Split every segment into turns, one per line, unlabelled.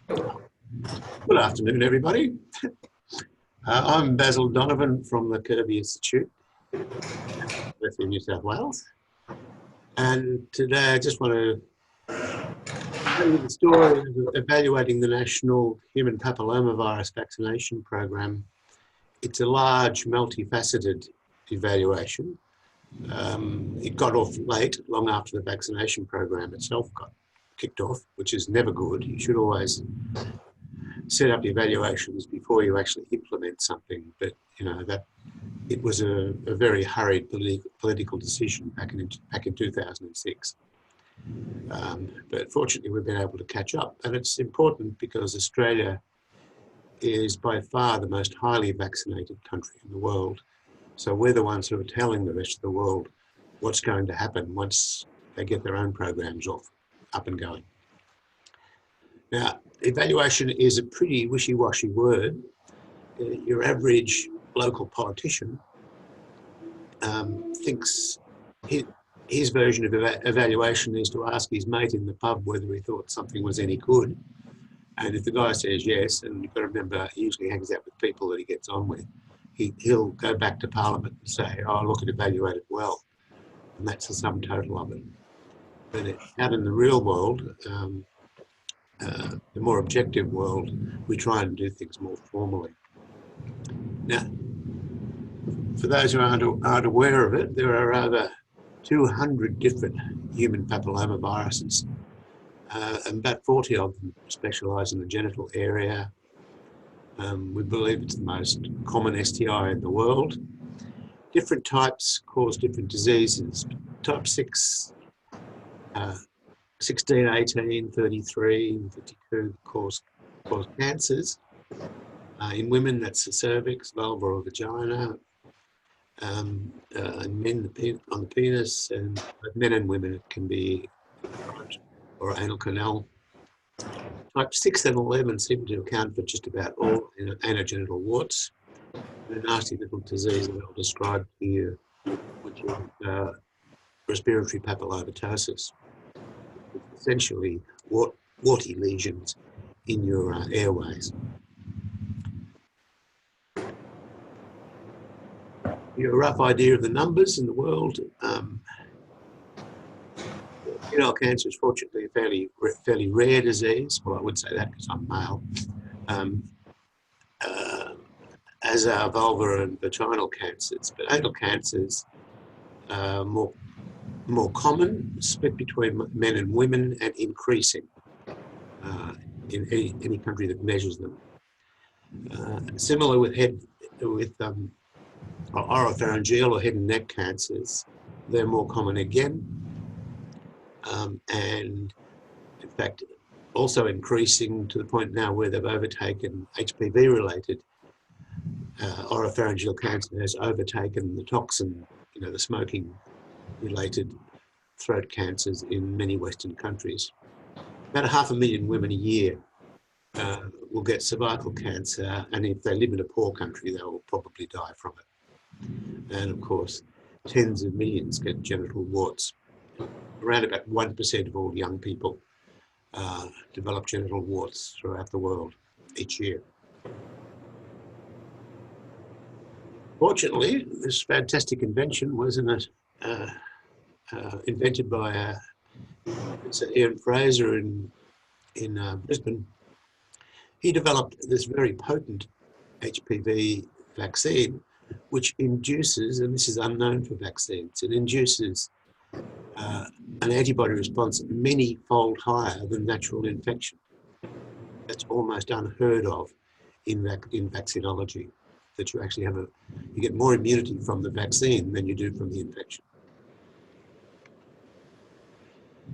Good afternoon, everybody. I'm Basil Donovan from the Kirby Institute, in New South Wales. And today I just want to tell you the story of evaluating the National Human Papillomavirus Vaccination Program. It's a large, multifaceted evaluation. It got off late, long after the vaccination program itself got kicked off, which is never good. You should always set up evaluations before you actually implement something, but you know that it was a very hurried political decision back in 2006. But fortunately, we've been able to catch up, and it's important because Australia is by far the most highly vaccinated country in the world. So we're the ones who are telling the rest of the world what's going to happen once they get their own programs up and going. Now, evaluation is a pretty wishy-washy word. Your average local politician thinks his version of evaluation is to ask his mate in the pub whether he thought something was any good. And if the guy says yes, and you've got to remember, he usually hangs out with people that he gets on with, he'll go back to Parliament and say, oh, look, it evaluated well. And that's the sum total of it. But out in the real world, the more objective world, we try and do things more formally. Now, for those who aren't aware of it, there are over 200 different human papillomaviruses, and about 40 of them specialise in the genital area. We believe it's the most common STI in the world. Different types cause different diseases. Type 6, 16, 18, 33, and 52 cause cancers. In women, that's the cervix, vulva or vagina. In men, on the penis, and both men and women, it can be or anal canal. Type 6 and 11 seem to account for just about all anogenital warts. A nasty little disease that I'll describe to you, which is respiratory papillomatosis. It's essentially warty lesions in your airways. A rough idea of the numbers in the world. Penile cancer is fortunately a fairly rare disease. Well, I would say that because I'm male. As are vulvar and vaginal cancers, but anal cancers are more common, split between men and women, and increasing in any country that measures them. Similar with oropharyngeal or head and neck cancers, they're more common again, and in fact also increasing to the point now where they've overtaken HPV-related oropharyngeal cancer has overtaken the toxin, the smoking-related throat cancers in many Western countries. About 500,000 women a year will get cervical cancer, and if they live in a poor country, they will probably die from it. And of course, tens of millions get genital warts. Around about 1% of all young people develop genital warts throughout the world each year. Fortunately, this fantastic invention was invented by Ian Fraser in Brisbane. He developed this very potent HPV vaccine, which induces, and this is unknown for vaccines, it induces an antibody response many-fold higher than natural infection. That's almost unheard of in vaccinology, that you actually you get more immunity from the vaccine than you do from the infection.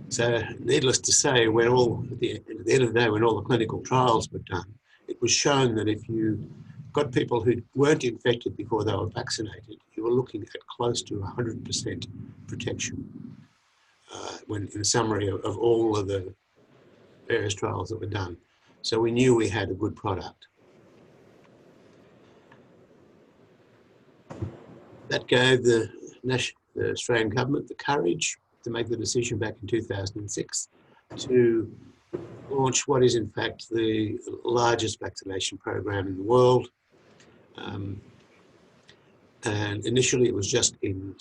So needless to say, at the end of the day, when all the clinical trials were done, it was shown that if you got people who weren't infected before they were vaccinated, you were looking at close to 100% protection when in summary of all of the various trials that were done. So we knew we had a good product. That gave the Australian government the courage to make the decision back in 2006 to launched what is in fact the largest vaccination program in the world. And initially it was just in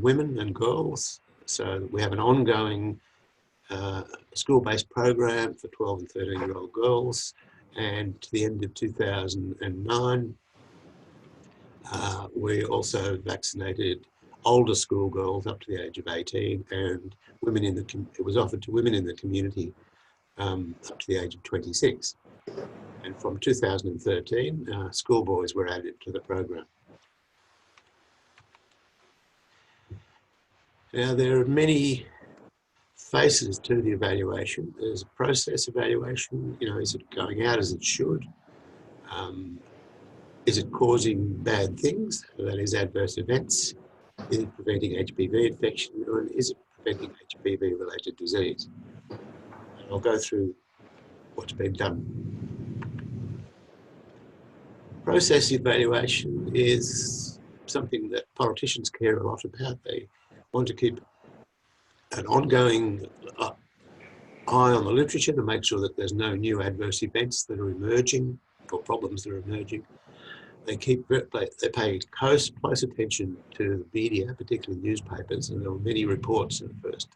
women and girls. So we have an ongoing school-based program for 12 and 13-year-old girls. And to the end of 2009, we also vaccinated older schoolgirls up to the age of 18, and women in it was offered to women in the community up to the age of 26. And from 2013, schoolboys were added to the program. Now, there are many phases to the evaluation. There's a process evaluation, is it going out as it should? Is it causing bad things, that is adverse events? Is it preventing HPV infection, or is it preventing HPV-related disease? And I'll go through what's been done. Process evaluation is something that politicians care a lot about. They want to keep an ongoing eye on the literature to make sure that there's no new adverse events that are emerging or problems that are emerging. They pay close attention to the media, particularly newspapers, and there were many reports in the first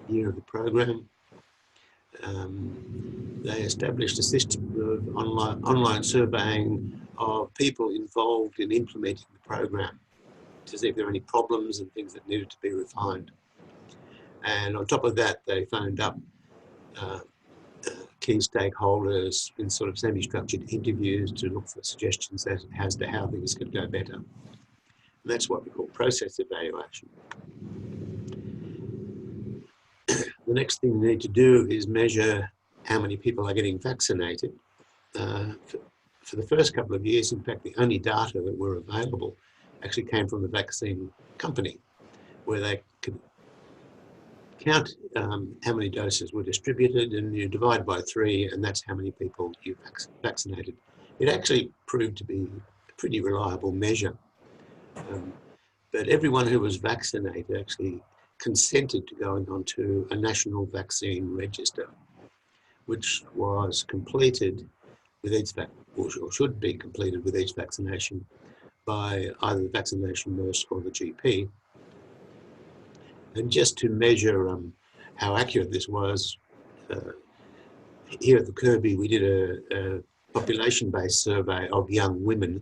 year of the program. They established a system of online surveying of people involved in implementing the program to see if there are any problems and things that needed to be refined. And on top of that, they phoned up key stakeholders in sort of semi-structured interviews to look for suggestions as to how things could go better. And that's what we call process evaluation. The next thing we need to do is measure how many people are getting vaccinated. For the first couple of years, in fact, the only data that were available actually came from the vaccine company, where they could count how many doses were distributed, and you divide by 3, and that's how many people you vaccinated. It actually proved to be a pretty reliable measure. But everyone who was vaccinated actually consented to going onto a national vaccine register, which was completed with each or should be completed with each vaccination by either the vaccination nurse or the GP. And just to measure how accurate this was, here at the Kirby, we did a population-based survey of young women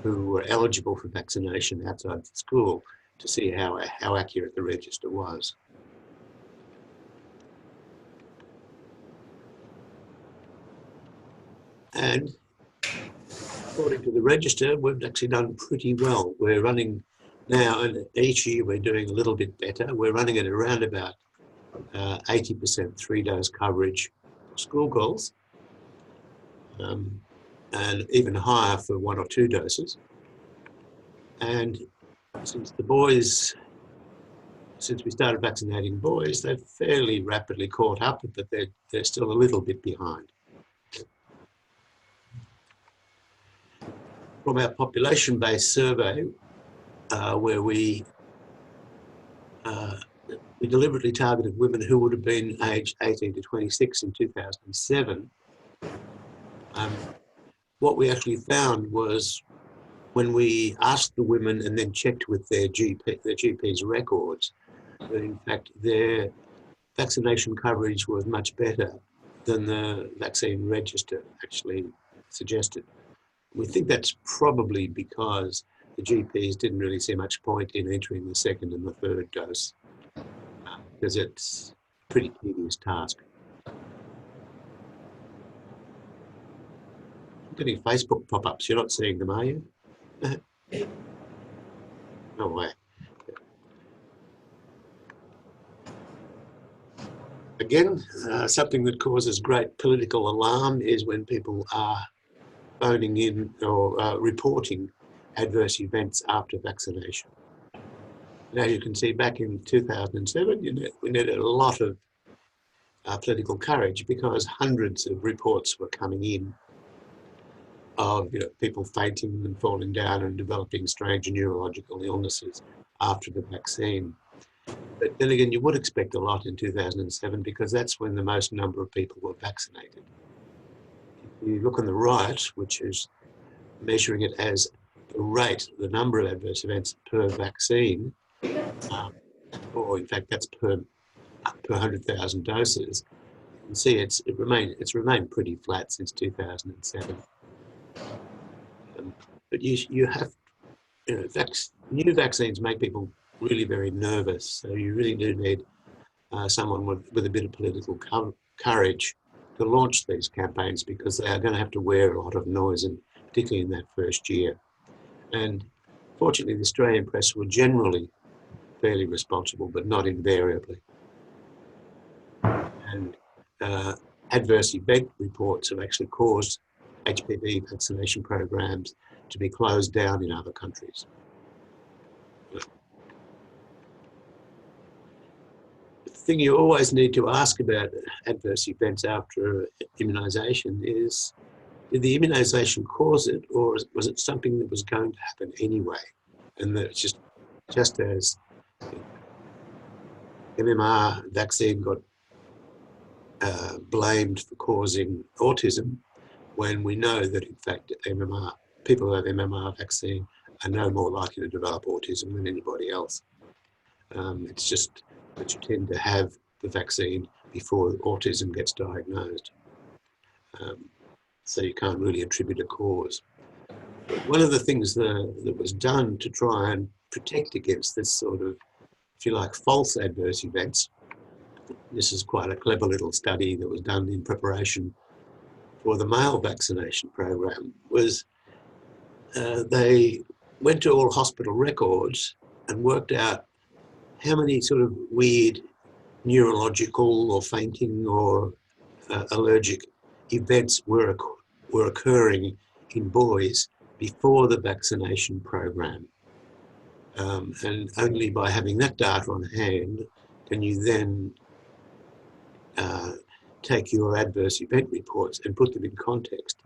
who were eligible for vaccination outside the school to see how accurate the register was. And according to the register, we've actually done pretty well. We're running now, and each year we're doing a little bit better. We're running at around about 80% 3-dose coverage for schoolgirls, and even higher for 1 or 2 doses. And since we started vaccinating boys, they've fairly rapidly caught up, but they're still a little bit behind. From our population-based survey, where we deliberately targeted women who would have been aged 18 to 26 in 2007, what we actually found was when we asked the women and then checked with their GP's records, that in fact their vaccination coverage was much better than the vaccine register actually suggested. We think that's probably because the GPs didn't really see much point in entering the 2nd and the 3rd dose, because it's a pretty tedious task. I'm getting Facebook pop-ups. You're not seeing them, are you? No way. Again, something that causes great political alarm is when people are phoning in or reporting adverse events after vaccination. And as you can see, back in 2007, we needed a lot of political courage, because hundreds of reports were coming in of people fainting and falling down and developing strange neurological illnesses after the vaccine. But then again, you would expect a lot in 2007 because that's when the most number of people were vaccinated. If you look on the right, which is measuring it as the rate, the number of adverse events per vaccine, or in fact that's per 100,000 doses, you can see it's remained pretty flat since 2007. But you have, new vaccines make people really very nervous. So you really do need someone with a bit of political courage to launch these campaigns, because they are going to have to wear a lot of noise, and particularly in that first year. And fortunately, the Australian press were generally fairly responsible, but not invariably. And adverse event reports have actually caused HPV vaccination programs to be closed down in other countries. The thing you always need to ask about adverse events after immunisation is, did the immunisation cause it, or was it something that was going to happen anyway? And that just as MMR vaccine got blamed for causing autism, when we know that in fact people who have MMR vaccine are no more likely to develop autism than anybody else. It's just that you tend to have the vaccine before autism gets diagnosed. So you can't really attribute a cause. But one of the things that was done to try and protect against this sort of, if you like, false adverse events, this is quite a clever little study that was done in preparation for the male vaccination program, was they went to all hospital records and worked out how many sort of weird neurological or fainting or allergic events were occurring in boys before the vaccination program. And only by having that data on hand can you then take your adverse event reports and put them in context.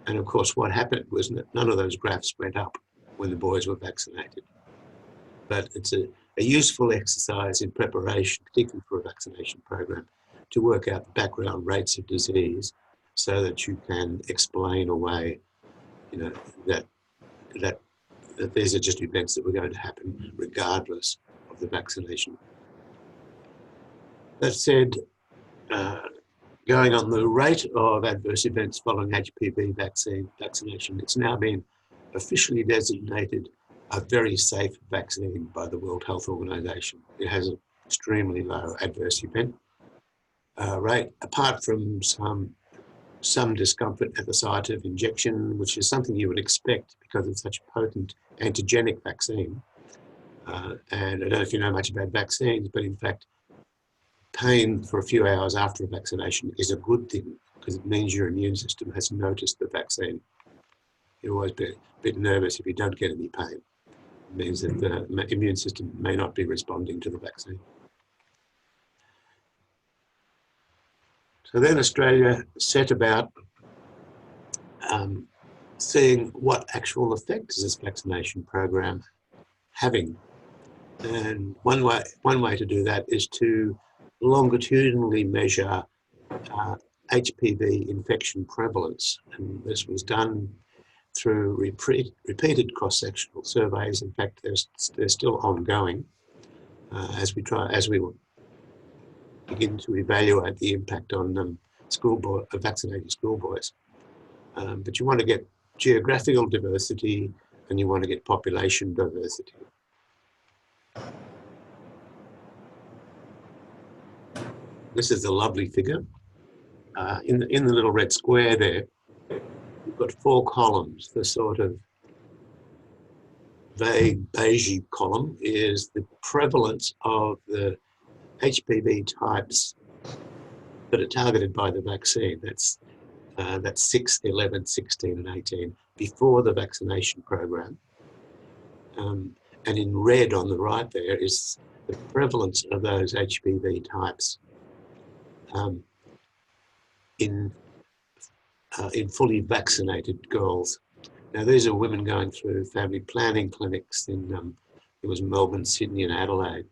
And of course, what happened was none of those graphs went up when the boys were vaccinated. But it's a useful exercise in preparation, particularly for a vaccination program, to work out the background rates of disease so that you can explain away, that these are just events that were going to happen regardless of the vaccination. That said, going on the rate of adverse events following HPV vaccination, it's now been officially designated a very safe vaccine by the World Health Organization. It has an extremely low adverse event rate, apart from some discomfort at the site of injection, which is something you would expect because it's such a potent antigenic vaccine. And I don't know if you know much about vaccines, but in fact, pain for a few hours after a vaccination is a good thing, because it means your immune system has noticed the vaccine. You'll always be a bit nervous if you don't get any pain. It means that the immune system may not be responding to the vaccine. So then Australia set about seeing what actual effect is this vaccination program having. And one way to do that is to longitudinally measure HPV infection prevalence. And this was done through repeated cross-sectional surveys. In fact, they're still ongoing as we begin to evaluate the impact on vaccinated schoolboys. But you want to get geographical diversity and you want to get population diversity. This is a lovely figure. In the little red square there, you've got 4 columns. The sort of vague beige column is the prevalence of the HPV types that are targeted by the vaccine. That's 6, 11, 16 and 18 before the vaccination program. And in red on the right there is the prevalence of those HPV types in fully vaccinated girls. Now, these are women going through family planning clinics in it was Melbourne, Sydney and Adelaide.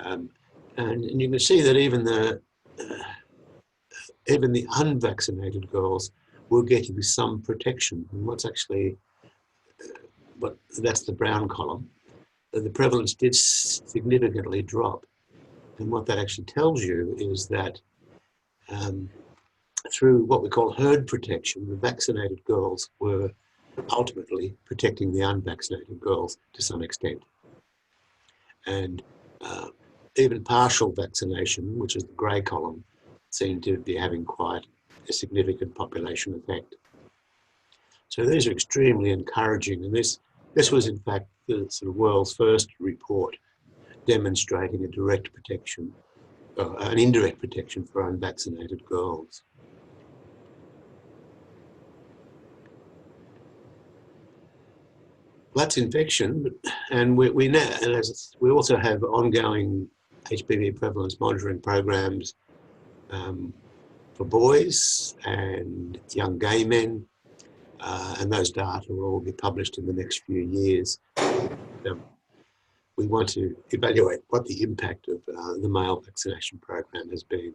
And you can see that even the unvaccinated girls were getting some protection. And what's actually, that's the brown column. The prevalence did significantly drop. And what that actually tells you is that through what we call herd protection, the vaccinated girls were ultimately protecting the unvaccinated girls to some extent. And even partial vaccination, which is the grey column, seemed to be having quite a significant population effect. So these are extremely encouraging, and this was in fact the sort of world's first report demonstrating a direct protection, an indirect protection for unvaccinated girls. That's infection, and we now, and we also have ongoing HPV prevalence monitoring programs for boys and young gay men, and those data will all be published in the next few years. We want to evaluate what the impact of the male vaccination program has been.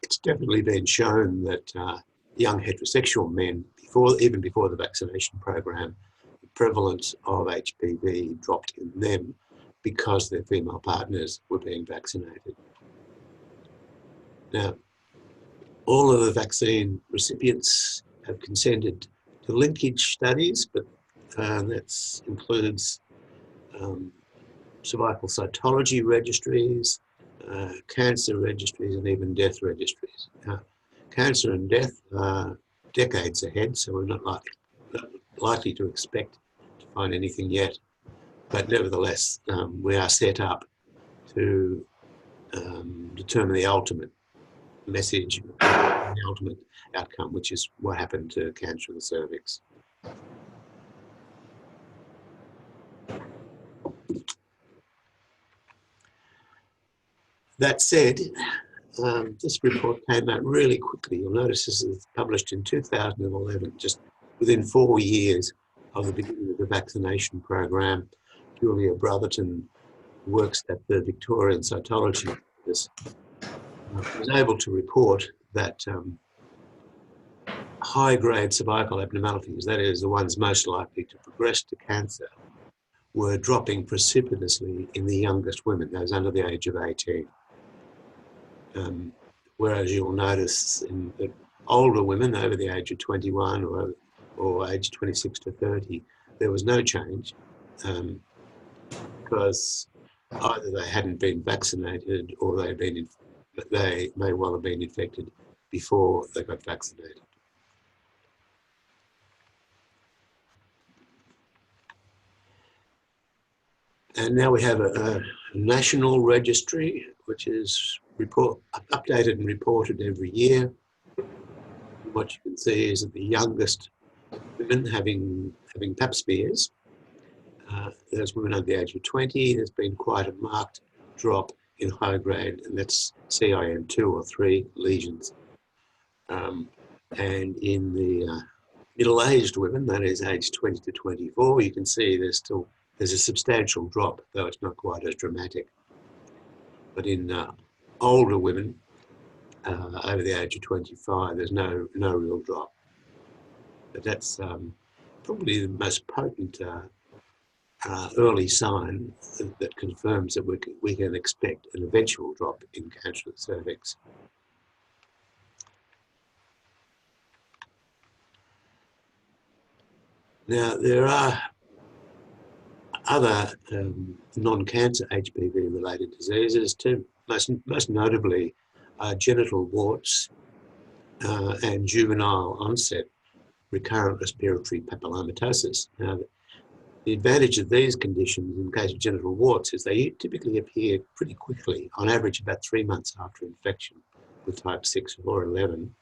It's definitely been shown that young heterosexual men, even before the vaccination program, the prevalence of HPV dropped in them because their female partners were being vaccinated. Now, all of the vaccine recipients have consented to linkage studies, but that includes cervical cytology registries, cancer registries, and even death registries. Cancer and death are decades ahead, so we're not likely to expect to find anything yet. But nevertheless, we are set up to determine the ultimate message, the ultimate outcome, which is what happened to cancer of the cervix. That said, this report came out really quickly. You'll notice this is published in 2011, just within 4 years of the beginning of the vaccination program. Julia Brotherton, who works at the Victorian Cytology Office, was able to report that high-grade cervical abnormalities, that is, the ones most likely to progress to cancer, were dropping precipitously in the youngest women, those under the age of 18. Whereas you'll notice in the older women over the age of 21 or age 26 to 30, there was no change because either they hadn't been vaccinated or they may well have been infected before they got vaccinated. And now we have a national registry, which is updated and reported every year. What you can see is that the youngest women having pap smears, those women under the age of 20, there's been quite a marked drop in high grade, and that's CIN2 or 3 lesions. And in the middle-aged women, that is age 20 to 24, you can see there's a substantial drop, though it's not quite as dramatic. But in older women over the age of 25, there's no real drop. But that's probably the most potent early sign that confirms that we can expect an eventual drop in cancer of the cervix. Now, there are other non-cancer HPV-related diseases too, most notably genital warts and juvenile onset recurrent respiratory papillomatosis. Now, the advantage of these conditions in the case of genital warts is they typically appear pretty quickly, on average about 3 months after infection with type 6 or 11,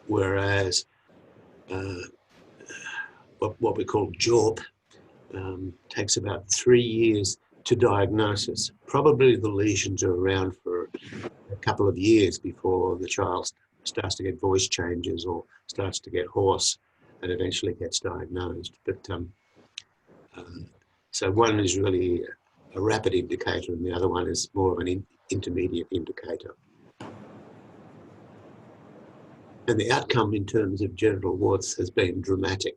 whereas what we call JORP takes about 3 years to diagnosis. Probably the lesions are around for a couple of years before the child starts to get voice changes or starts to get hoarse and eventually gets diagnosed. But so one is really a rapid indicator, and the other one is more of an intermediate indicator. And the outcome in terms of genital warts has been dramatic.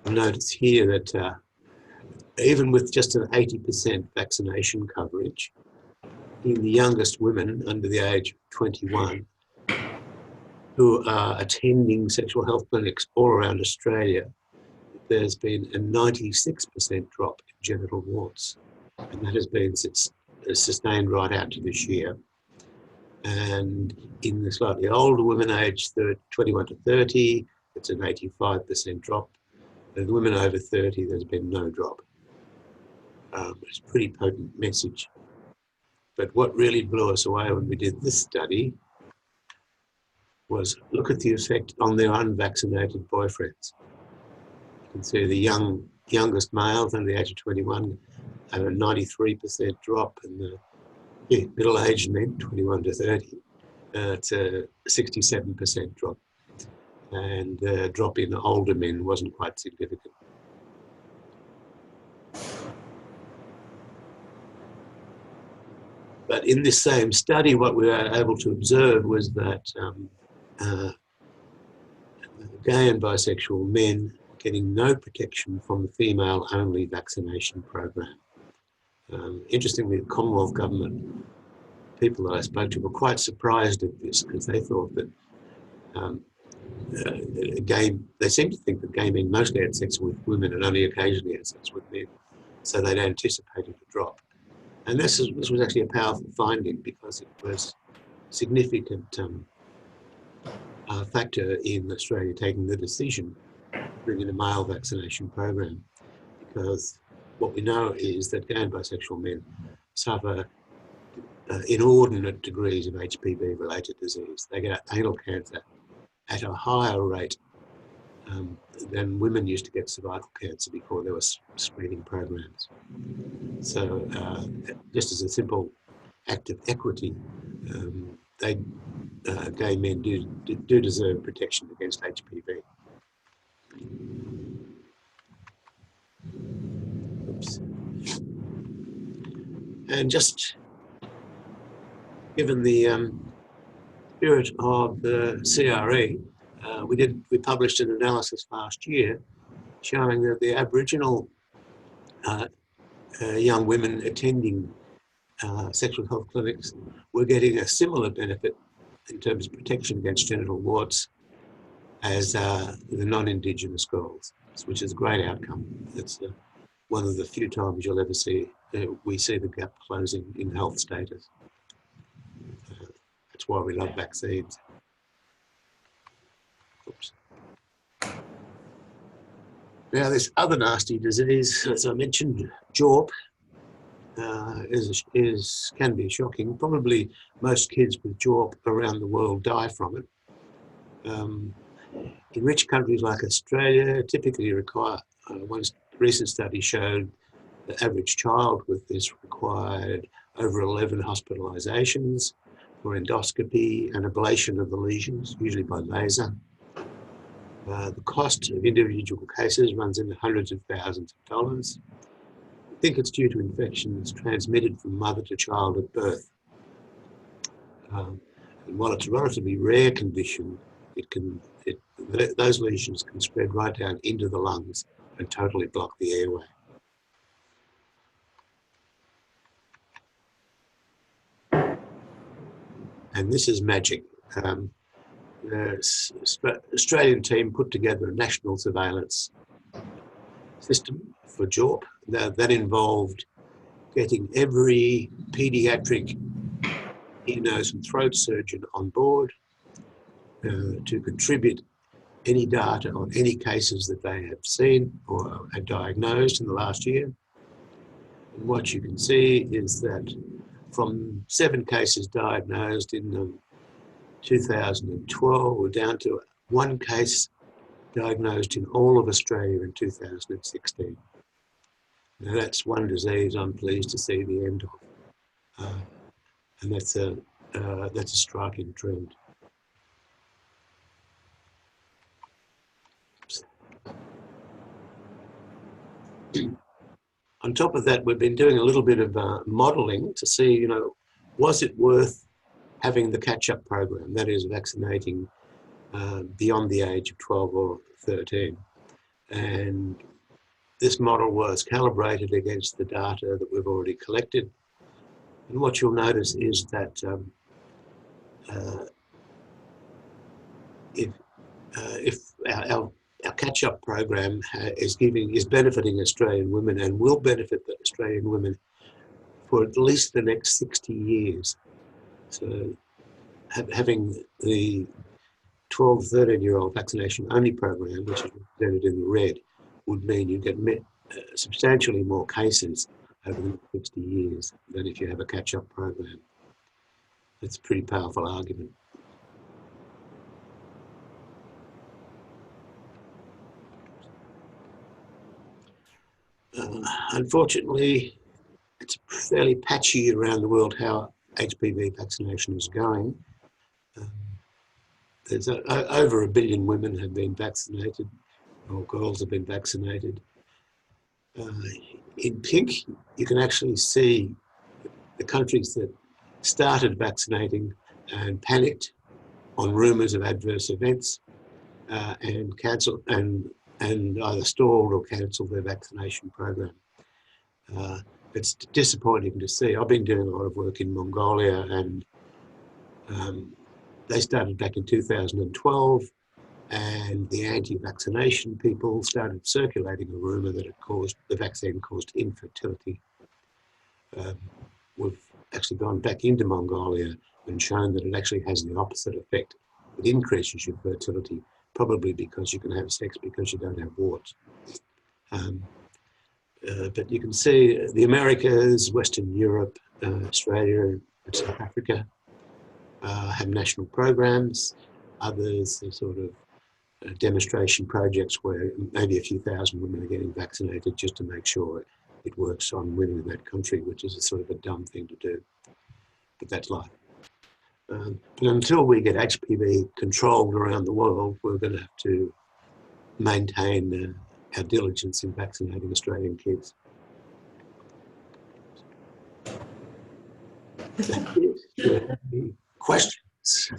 Notice here that even with just an 80% vaccination coverage, in the youngest women under the age of 21 who are attending sexual health clinics all around Australia, there's been a 96% drop in genital warts. And that has been sustained right out to this year. And in the slightly older women aged 21 to 30, it's an 85% drop. And the women over 30, there's been no drop. It's a pretty potent message. But what really blew us away when we did this study was look at the effect on their unvaccinated boyfriends. You can see the youngest males under the age of 21 have a 93% drop, and the middle-aged men, 21 to 30, it's a 67% drop. And the drop in older men wasn't quite significant. But in this same study, what we were able to observe was that gay and bisexual men getting no protection from the female-only vaccination program. Interestingly, the Commonwealth government, people that I spoke to were quite surprised at this because they thought that they seem to think that gay men mostly had sex with women and only occasionally had sex with men. So they'd anticipated a drop. And this was actually a powerful finding because it was a significant factor in Australia taking the decision to bring in a male vaccination program. Because what we know is that gay and bisexual men suffer inordinate degrees of HPV-related disease. They get anal cancer at a higher rate than women used to get cervical cancer before there were screening programs. So just as a simple act of equity, gay men do deserve protection against HPV. Oops. And just given the spirit of the CRE, we published an analysis last year showing that the Aboriginal young women attending sexual health clinics were getting a similar benefit in terms of protection against genital warts as the non-Indigenous girls, which is a great outcome. It's one of the few times you'll ever see we see the gap closing in health status. That's why we love vaccines. Oops. Now, this other nasty disease, as I mentioned, JORP, can be shocking. Probably most kids with JORP around the world die from it. In rich countries like Australia, typically require, one recent study showed the average child with this required over 11 hospitalizations for endoscopy and ablation of the lesions, usually by laser. The cost of individual cases runs in the hundreds of thousands of dollars. I think it's due to infections transmitted from mother to child at birth. And while it's a relatively rare condition, those lesions can spread right down into the lungs and totally block the airway. And this is magic. The Australian team put together a national surveillance system for JORP that involved getting every paediatric ear, nose and throat surgeon on board to contribute any data on any cases that they have seen or had diagnosed in the last year. And what you can see is that from 7 cases diagnosed in 2012, we're down to 1 case diagnosed in all of Australia in 2016. Now that's one disease I'm pleased to see the end of, and that's a striking trend. On top of that, we've been doing a little bit of modelling to see, you know, was it worth having the catch-up program, that is vaccinating beyond the age of 12 or 13. And this model was calibrated against the data that we've already collected. And what you'll notice is that if our catch-up program is benefiting Australian women and will benefit the Australian women for at least the next 60 years. So having the 12 to 13-year-old vaccination only program, which is represented in the red, would mean you get substantially more cases over the next 60 years than if you have a catch-up program. It's a pretty powerful argument. Unfortunately, it's fairly patchy around the world how HPV vaccination is going. There's over 1 billion women have been vaccinated, or girls have been vaccinated. In pink, you can actually see the countries that started vaccinating and panicked on rumours of adverse events and cancelled and either stalled or cancelled their vaccination program. It's disappointing to see. I've been doing a lot of work in Mongolia, and they started back in 2012, and the anti-vaccination people started circulating a rumour that the vaccine caused infertility. We've actually gone back into Mongolia and shown that it actually has the opposite effect. It increases your fertility, probably because you can have sex because you don't have warts. But you can see the Americas, Western Europe, Australia, and South Africa have national programs. Others are sort of demonstration projects where maybe a few thousand women are getting vaccinated just to make sure it works on women in that country, which is a sort of a dumb thing to do. But that's life. But until we get HPV controlled around the world, we're going to have to maintain our diligence in vaccinating Australian kids. Questions?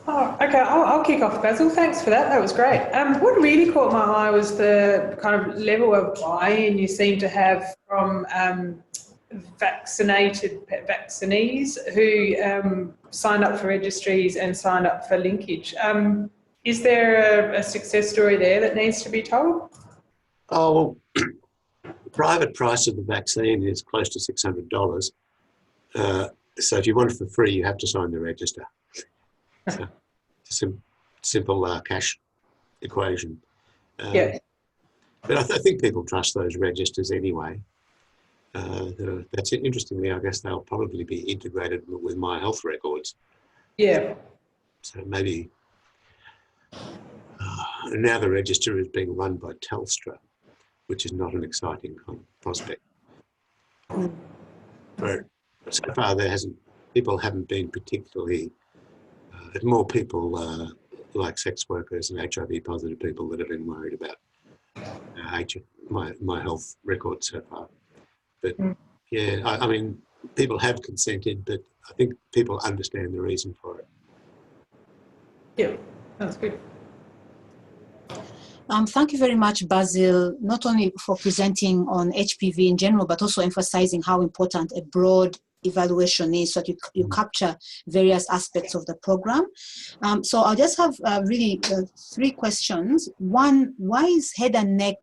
Oh, okay, I'll kick off, Basil. Thanks for that. That was great. What really caught my eye was the kind of level of buy-in you seem to have from vaccinated vaccinees who signed up for registries and signed up for linkage. Is there a success story there that needs to be told?
Oh, well, the private price of the vaccine is close to $600. So if you want it for free, you have to sign the register. So it's a simple cash equation.
Yeah.
But I think people trust those registers anyway. That's it. Interestingly, I guess they'll probably be integrated with my health records.
Yeah.
So maybe now the register is being run by Telstra, which is not an exciting prospect. But so far, people haven't been particularly. There's more people like sex workers and HIV positive people that have been worried about my health record so far. But yeah, I mean, people have consented, but I think people understand the reason for it.
Yeah, that's good.
Thank you very much, Basil, not only for presenting on HPV in general, but also emphasizing how important a broad evaluation is so that you capture various aspects of the program. So I'll just have really 3 questions. One, why is head and neck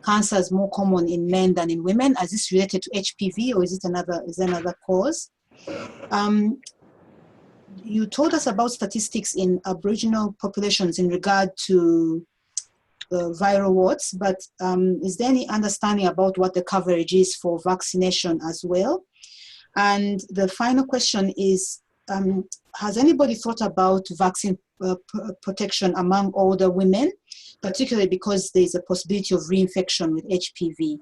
cancers more common in men than in women? Is this related to HPV, or is there another cause? You told us about statistics in Aboriginal populations in regard to viral warts, but is there any understanding about what the coverage is for vaccination as well? And the final question is, has anybody thought about vaccine protection among older women, particularly because there's a possibility of reinfection with HPV?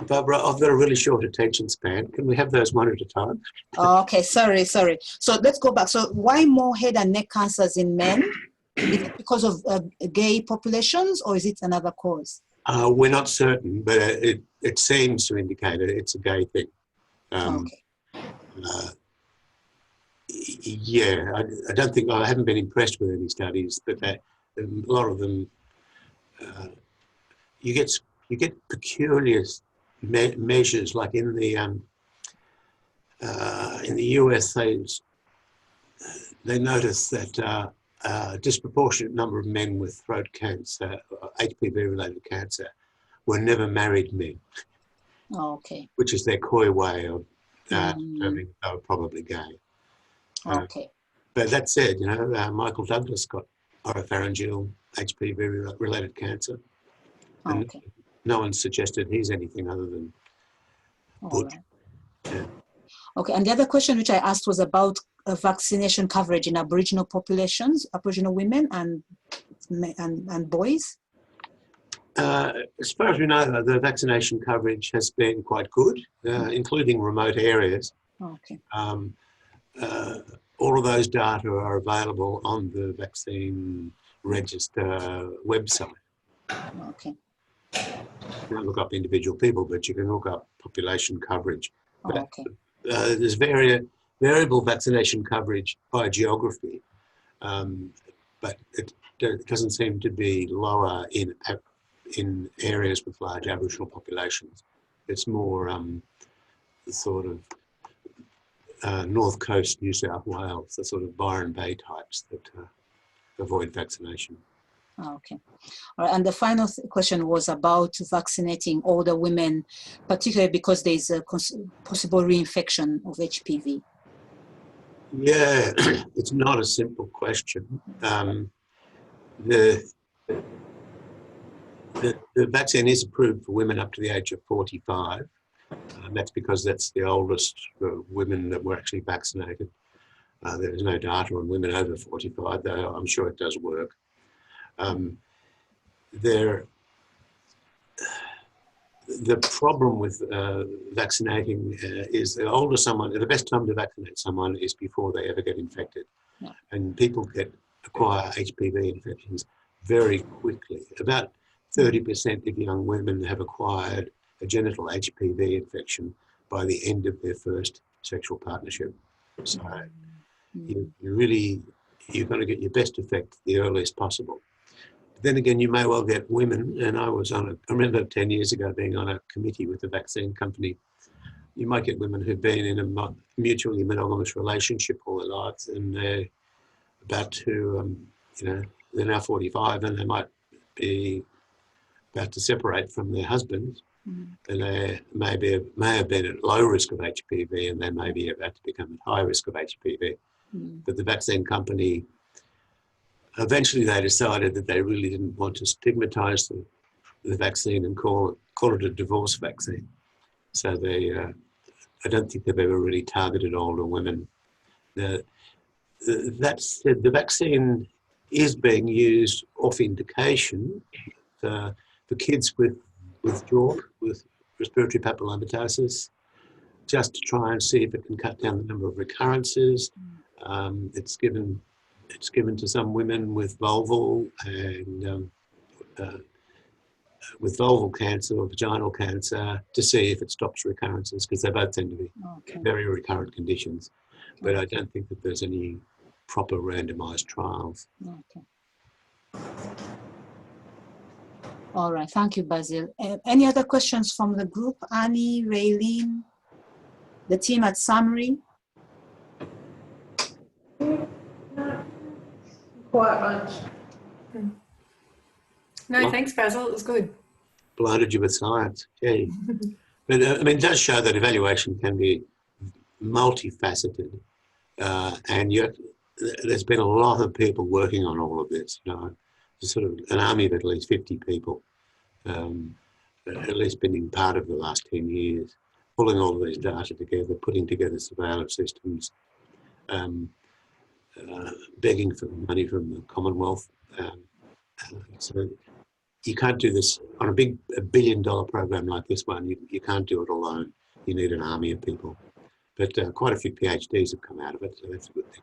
Barbara, I've got a really short attention span. Can we have those one at a time?
Oh, okay, sorry. So let's go back. So why more head and neck cancers in men? Is it because of gay populations, or is it another cause?
We're not certain, but it seems to indicate that it's a gay thing.
Okay.
Yeah, I don't think, I haven't been impressed with any studies, but a lot of them, you get peculiar measures, like in the US, they noticed that a disproportionate number of men with throat cancer, HPV-related cancer, were never married men,
Okay.
which is their coy way of determining they were probably gay.
Okay.
But that said, you know, Michael Douglas got oropharyngeal HPV-related cancer, and
Okay.
no one suggested he's anything other than
All
butch.
right.
Yeah.
Okay. And the other question which I asked was about vaccination coverage in Aboriginal populations, Aboriginal women and boys.
As far as we know, the vaccination coverage has been quite good, including remote areas.
Okay.
All of those data are available on the vaccine register website.
Okay.
You can't look up individual people, but you can look up population coverage. But,
Okay.
there's variable vaccination coverage by geography, but it doesn't seem to be lower in areas with large Aboriginal populations. It's more sort of North Coast New South Wales, the sort of Byron Bay types that avoid vaccination.
Okay. All right. And the final question was about vaccinating older women, particularly because there is a possible reinfection of HPV.
Yeah, it's not a simple question. The vaccine is approved for women up to the age of 45. And that's because that's the oldest women that were actually vaccinated. There is no data on women over 45, though I'm sure it does work. The problem with vaccinating is the best time to vaccinate someone is before they ever get infected.
Yeah.
And people acquire HPV infections very quickly. About 30% of young women have acquired a genital HPV infection by the end of their first sexual partnership. So you've got to get your best effect the earliest possible. Then again, you may well get women, and I remember 10 years ago being on a committee with a vaccine company. You might get women who've been in a mutually monogamous relationship all their lives, and they're about to, they're now 45, and they might be about to separate from their husbands, and they may have been at low risk of HPV, and they may be about to become at high risk of HPV. But the vaccine company, eventually they decided that they really didn't want to stigmatise the vaccine and call it a divorce vaccine. So I don't think they've ever really targeted older women. That said, the vaccine is being used off indication for kids with respiratory papillomatosis, just to try and see if it can cut down the number of recurrences. It's given to some women with vulval and with vulval cancer or vaginal cancer to see if it stops recurrences, because they both tend to be very recurrent conditions. But I don't think that there's any proper randomised trials.
Okay. All right. Thank you, Basil. Any other questions from the group? Annie, Raylene, the team at Summary?
Quiet bunch.
No, thanks, Basil. It was good.
Blinded you with science. Yeah. But it does show that evaluation can be multifaceted, and there's been a lot of people working on all of this. There's sort of an army of at least 50 people, at least been part of the last 10 years, pulling all of these data together, putting together surveillance systems, begging for money from the Commonwealth. So you can't do this on a $1 billion program like this one. You can't do it alone. You need an army of people. But quite a few PhDs have come out of it, so that's a good thing.